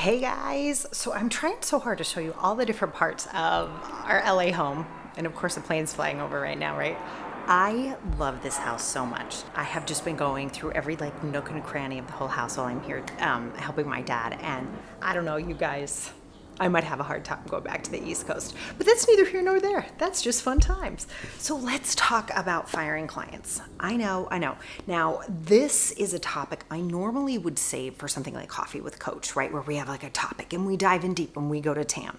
Hey guys, so I'm trying so hard to show you all the different parts of our LA home. And of course the plane's flying over right now, right? I love this house so much. I have just been going through every nook and cranny of the whole house while I'm here helping my dad. And I don't know, you guys, I might have a hard time going back to the East Coast, but that's neither here nor there. That's just fun times. So let's talk about firing clients. I know. Now, this is a topic I normally would save for something like Coffee with Coach, right? Where we have like a topic and we dive in deep and we go to town.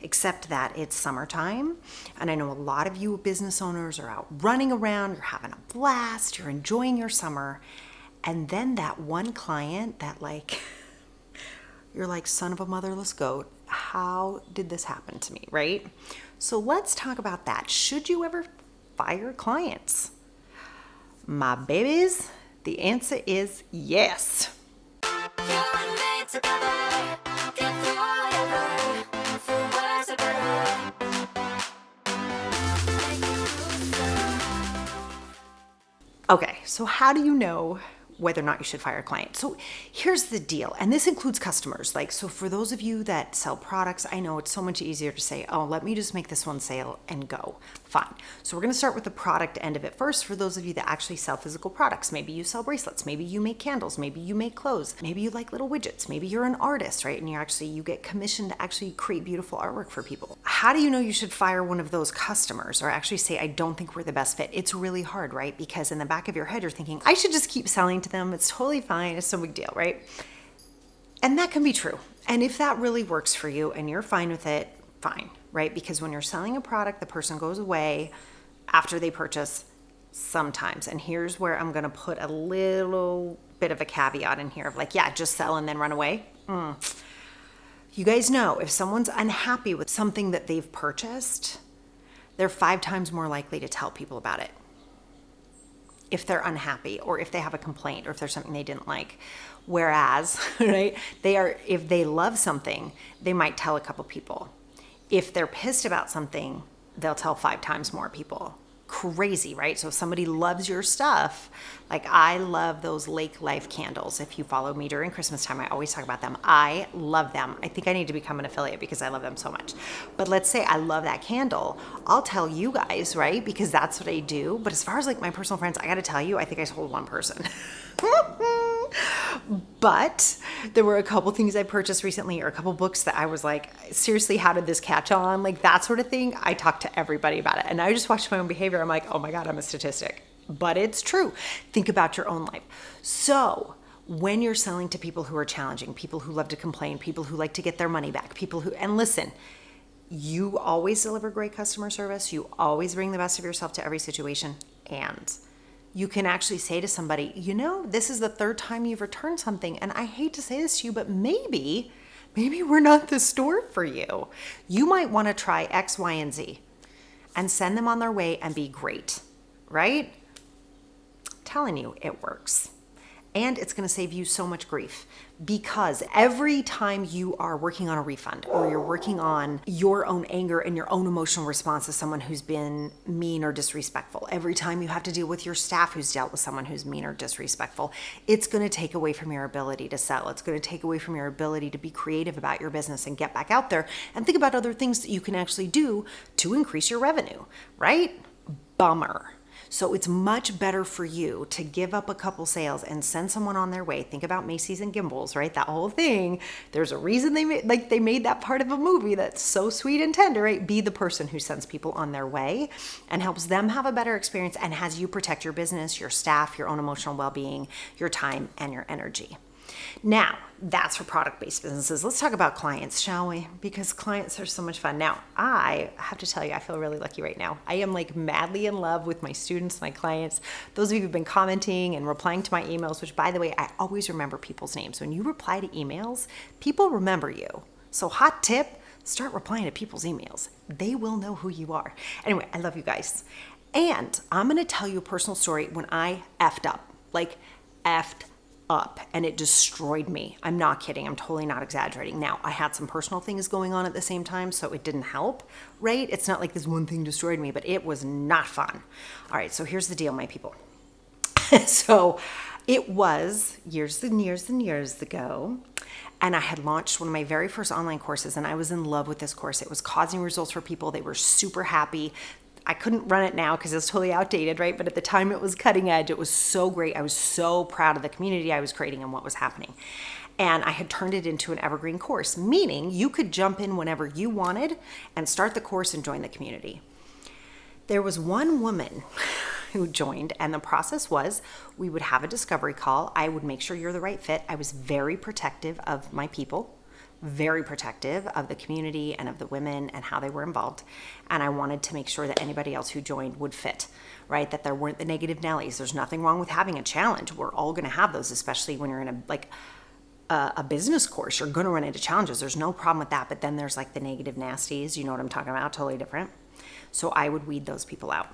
Except that it's summertime. And I know a lot of you business owners are out running around, you're having a blast, you're enjoying your summer. And then that one client that you're like, son of a motherless goat, how did this happen to me, right? So let's talk about that. Should you ever fire clients? My babies, the answer is yes. Okay, so how do you know whether or not you should fire a client? So here's the deal, and this includes customers. So for those of you that sell products, I know it's so much easier to say, oh, let me just make this one sale and go. Fine. So we're gonna start with the product end of it first. For those of you that actually sell physical products, maybe you sell bracelets, maybe you make candles, maybe you make clothes, maybe you like little widgets, maybe you're an artist, right? And you get commissioned to actually create beautiful artwork for people. How do you know you should fire one of those customers or actually say, I don't think we're the best fit? It's really hard, right? Because in the back of your head, you're thinking, I should just keep selling to them. It's totally fine. It's no big deal, right? And that can be true. And if that really works for you and you're fine with it, fine, right? Because when you're selling a product, the person goes away after they purchase sometimes. And here's where I'm going to put a little bit of a caveat in here of just sell and then run away. You guys know if someone's unhappy with something that they've purchased, they're 5 times more likely to tell people about it. If they're unhappy or if they have a complaint or if there's something they didn't like. Whereas, right, if they love something, they might tell a couple people. If they're pissed about something, they'll tell 5 times more people. Crazy, right? So if somebody loves your stuff, I love those Lake Life candles. If you follow me during Christmas time, I always talk about them. I love them. I think I need to become an affiliate because I love them so much. But let's say I love that candle. I'll tell you guys, right? Because that's what I do. But as far as my personal friends, I got to tell you, I think I told one person. But there were a couple things I purchased recently or a couple books that I was like, seriously, how did this catch on? That sort of thing. I talked to everybody about it. And I just watched my own behavior. I'm like, oh my God, I'm a statistic. But it's true. Think about your own life. So when you're selling to people who are challenging, people who love to complain, people who like to get their money back, and listen, you always deliver great customer service. You always bring the best of yourself to every situation. And you can actually say to somebody, this is the 3rd time you've returned something. And I hate to say this to you, but maybe we're not the store for you. You might want to try X, Y, and Z and send them on their way and be great, right? Telling you, it works. And it's going to save you so much grief because every time you are working on a refund or you're working on your own anger and your own emotional response to someone who's been mean or disrespectful, every time you have to deal with your staff who's dealt with someone who's mean or disrespectful, it's going to take away from your ability to sell. It's going to take away from your ability to be creative about your business and get back out there and think about other things that you can actually do to increase your revenue, right? Bummer. So it's much better for you to give up a couple sales and send someone on their way. Think about Macy's and Gimbals, right? That whole thing. There's a reason they made that part of a movie that's so sweet and tender, right? Be the person who sends people on their way and helps them have a better experience and has you protect your business, your staff, your own emotional well-being, your time, and your energy. Now, that's for product-based businesses. Let's talk about clients, shall we? Because clients are so much fun. Now, I have to tell you, I feel really lucky right now. I am madly in love with my students, my clients. Those of you who've been commenting and replying to my emails, which by the way, I always remember people's names. When you reply to emails, people remember you. So hot tip, start replying to people's emails. They will know who you are. Anyway, I love you guys. And I'm going to tell you a personal story when I effed up, effed up, and it destroyed me. I'm not kidding. I'm totally not exaggerating. Now, I had some personal things going on at the same time, so it didn't help, right? It's not like this one thing destroyed me, but it was not fun. All right, so here's the deal, my people. So it was years and years and years ago, And I had launched one of my very first online courses, and I was in love with this course. It was causing results for people. They were super happy. I couldn't run it now because it's totally outdated, right? But at the time it was cutting edge. It was so great. I was so proud of the community I was creating and what was happening. And I had turned it into an evergreen course, meaning you could jump in whenever you wanted and start the course and join the community. There was one woman who joined, and the process was we would have a discovery call. I would make sure you're the right fit. I was very protective of my people, very protective of the community and of the women and how they were involved. And I wanted to make sure that anybody else who joined would fit, right? That there weren't the negative Nellies. There's nothing wrong with having a challenge. We're all going to have those, especially when you're in a business course. You're going to run into challenges. There's no problem with that. But then there's like the negative nasties. You know what I'm talking about? Totally different. So I would weed those people out.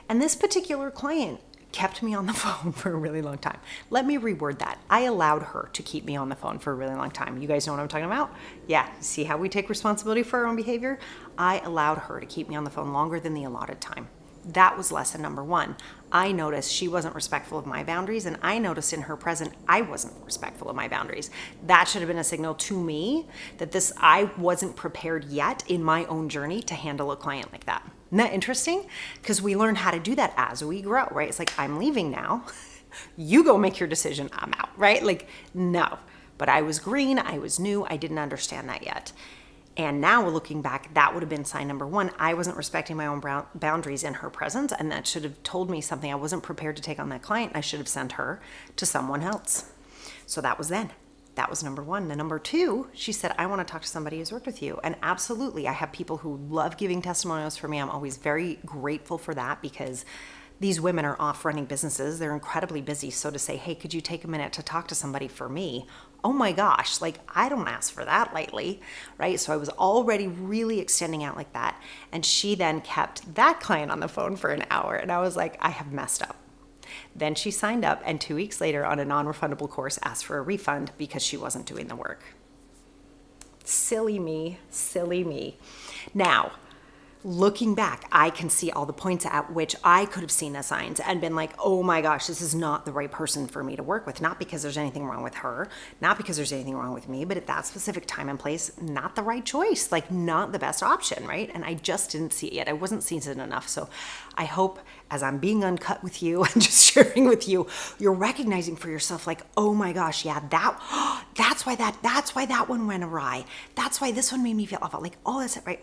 And this particular client kept me on the phone for a really long time. Let me reword that. I allowed her to keep me on the phone for a really long time. You guys know what I'm talking about? Yeah, see how we take responsibility for our own behavior? I allowed her to keep me on the phone longer than the allotted time. That was lesson number one. I noticed she wasn't respectful of my boundaries, and I noticed in her present I wasn't respectful of my boundaries. That should have been a signal to me that I wasn't prepared yet in my own journey to handle a client like that. Isn't that interesting? Because we learn how to do that as we grow, right? It's like, I'm leaving now. You go make your decision. I'm out, right? Like, no. But I was green. I was new. I didn't understand that yet. And now looking back, that would have been sign number one. I wasn't respecting my own boundaries in her presence, and that should have told me something. I wasn't prepared to take on that client. I should have sent her to someone else. So that was then. That was number one. The number two, she said, I want to talk to somebody who's worked with you. And absolutely, I have people who love giving testimonials for me. I'm always very grateful for that because these women are off running businesses. They're incredibly busy. So to say, hey, could you take a minute to talk to somebody for me? Oh my gosh, like I don't ask for that lightly, right? So I was already really extending out like that. And she then kept that client on the phone for an hour. And I was like, I have messed up. Then she signed up, and 2 weeks later on a non-refundable course asked for a refund because she wasn't doing the work. Silly me, silly me. Now, looking back, I can see all the points at which I could have seen the signs and been like, oh my gosh, this is not the right person for me to work with. Not because there's anything wrong with her, not because there's anything wrong with me, but at that specific time and place, not the right choice, like not the best option, right? And I just didn't see it yet. I wasn't seasoned enough. So I hope as I'm being uncut with you and just sharing with you, you're recognizing for yourself like, oh my gosh, yeah, that's why that one went awry. That's why this one made me feel awful. Like, oh, that's it, right?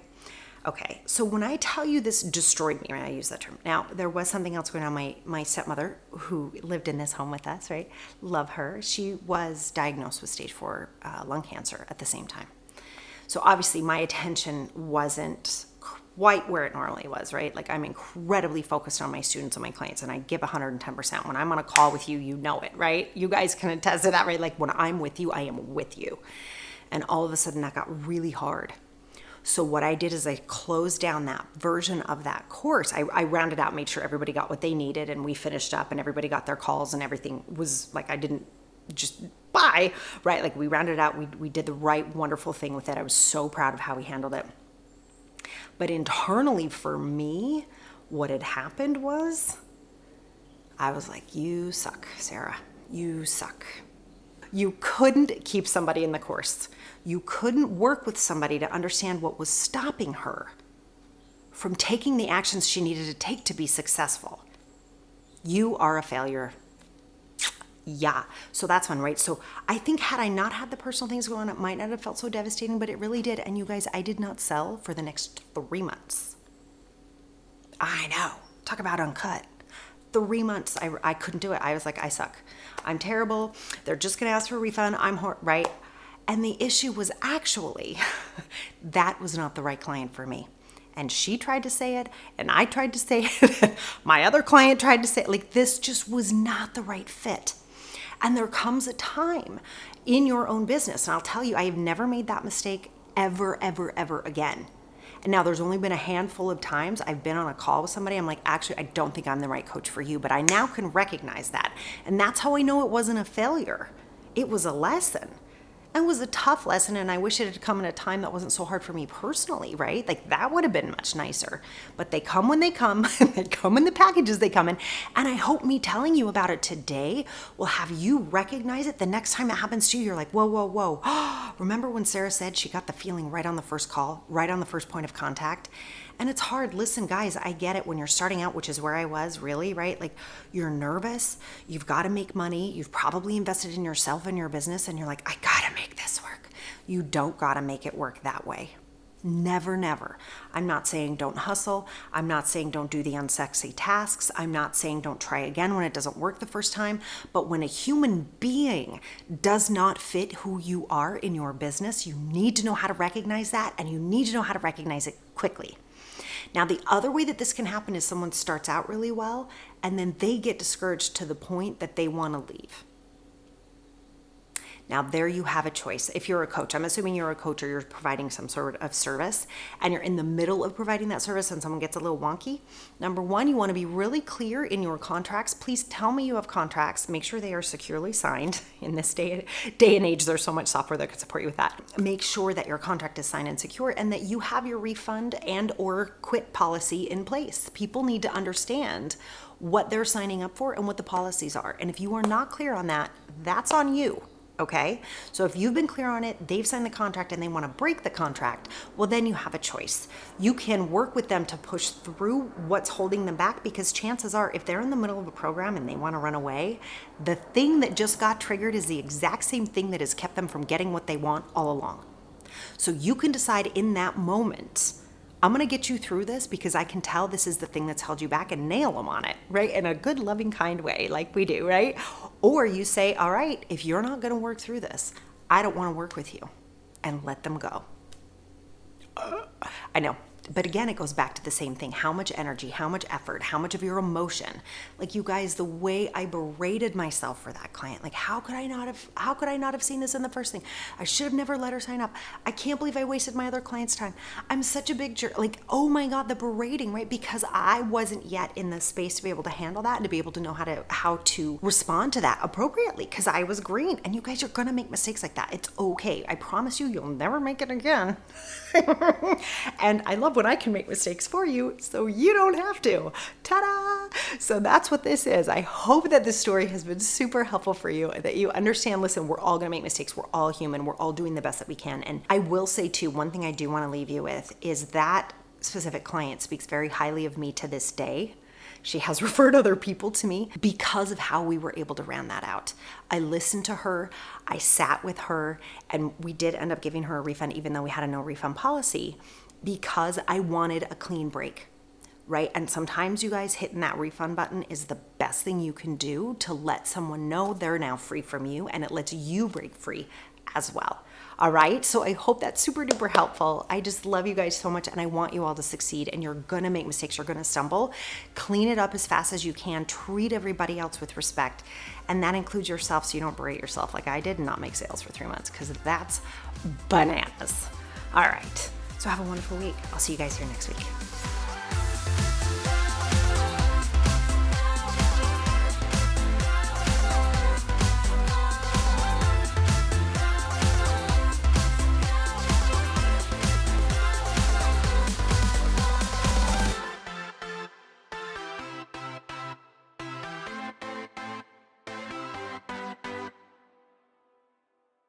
Okay, so when I tell you this destroyed me, right, I use that term. Now, there was something else going on. My stepmother, who lived in this home with us, right, love her. She was diagnosed with stage 4 lung cancer at the same time. So obviously my attention wasn't quite where it normally was, right? Like I'm incredibly focused on my students and my clients, and I give 110%. When I'm on a call with you, you know it, right? You guys can attest to that, right? Like when I'm with you, I am with you. And all of a sudden that got really hard. So what I did is I closed down that version of that course. I rounded out, made sure everybody got what they needed, and we finished up and everybody got their calls and everything was like, I didn't just buy, right? Like we rounded out, we did the right, wonderful thing with it. I was so proud of how we handled it. But internally for me, what had happened was I was like, you suck, Sarah, you suck. You couldn't keep somebody in the course. You couldn't work with somebody to understand what was stopping her from taking the actions she needed to take to be successful. You are a failure. Yeah. So that's one, right? So I think had I not had the personal things going on, it might not have felt so devastating, but it really did. And you guys, I did not sell for the next 3 months. I know. Talk about uncut. 3 months, I couldn't do it. I was like, I suck. I'm terrible. They're just going to ask for a refund. right? And the issue was actually that was not the right client for me. And she tried to say it, and I tried to say it. My other client tried to say it. Like this just was not the right fit. And there comes a time in your own business, and I'll tell you, I have never made that mistake ever, ever, ever again. And now there's only been a handful of times I've been on a call with somebody. I'm like, actually, I don't think I'm the right coach for you, but I now can recognize that. And that's how I know it wasn't a failure. It was a lesson. And it was a tough lesson, and I wish it had come in a time that wasn't so hard for me personally, right? Like that would have been much nicer. But they come when they come, and they come in the packages they come in. And I hope me telling you about it today will have you recognize it. The next time it happens to you, you're like, whoa, whoa, whoa. Remember when Sarah said she got the feeling right on the first call, right on the first point of contact? And it's hard. Listen, guys, I get it when you're starting out, which is where I was really, right? Like you're nervous. You've got to make money. You've probably invested in yourself and your business. And you're like, I got to make this work. You don't got to make it work that way. Never, never. I'm not saying don't hustle. I'm not saying don't do the unsexy tasks. I'm not saying don't try again when it doesn't work the first time. But when a human being does not fit who you are in your business, you need to know how to recognize that, and you need to know how to recognize it quickly. Now, the other way that this can happen is someone starts out really well and then they get discouraged to the point that they want to leave. Now, there you have a choice. If you're a coach, I'm assuming you're a coach or you're providing some sort of service and you're in the middle of providing that service and someone gets a little wonky. Number one, you want to be really clear in your contracts. Please tell me you have contracts. Make sure they are securely signed. In this day and age, there's so much software that could support you with that. Make sure that your contract is signed and secure and that you have your refund and or quit policy in place. People need to understand what they're signing up for and what the policies are. And if you are not clear on that, that's on you. Okay, so if you've been clear on it, they've signed the contract and they want to break the contract, well, then you have a choice. You can work with them to push through what's holding them back, because chances are if they're in the middle of a program and they want to run away, the thing that just got triggered is the exact same thing that has kept them from getting what they want all along. So you can decide in that moment, I'm going to get you through this because I can tell this is the thing that's held you back, and nail them on it, right? In a good, loving, kind way, like we do, right? Or you say, all right, if you're not going to work through this, I don't want to work with you, and let them go. I know. But again, it goes back to the same thing. How much energy, how much effort, how much of your emotion? Like, you guys, the way I berated myself for that client, like how could I not have seen this in the first thing? I should have never let her sign up. I can't believe I wasted my other client's time. I'm such a big jerk. Like, oh my God, the berating, right? Because I wasn't yet in the space to be able to handle that and to be able to know how to respond to that appropriately, because I was green. And you guys are gonna make mistakes like that. It's okay. I promise you'll never make it again. And I love when I can make mistakes for you so you don't have to. Ta-da! So that's what this is. I hope that this story has been super helpful for you, that you understand, listen, we're all gonna make mistakes. We're all human. We're all doing the best that we can. And I will say too, one thing I do wanna leave you with is that specific client speaks very highly of me to this day. She has referred other people to me because of how we were able to round that out. I listened to her, I sat with her, and we did end up giving her a refund even though we had a no refund policy, because I wanted a clean break, right? And sometimes, you guys, hitting that refund button is the best thing you can do to let someone know they're now free from you, and it lets you break free as well. All right, so I hope that's super duper helpful. I just love you guys so much, and I want you all to succeed, and you're gonna make mistakes, you're gonna stumble. Clean it up as fast as you can, treat everybody else with respect, and that includes yourself, so you don't berate yourself like I did and not make sales for 3 months, because that's bananas. All right, so have a wonderful week. I'll see you guys here next week.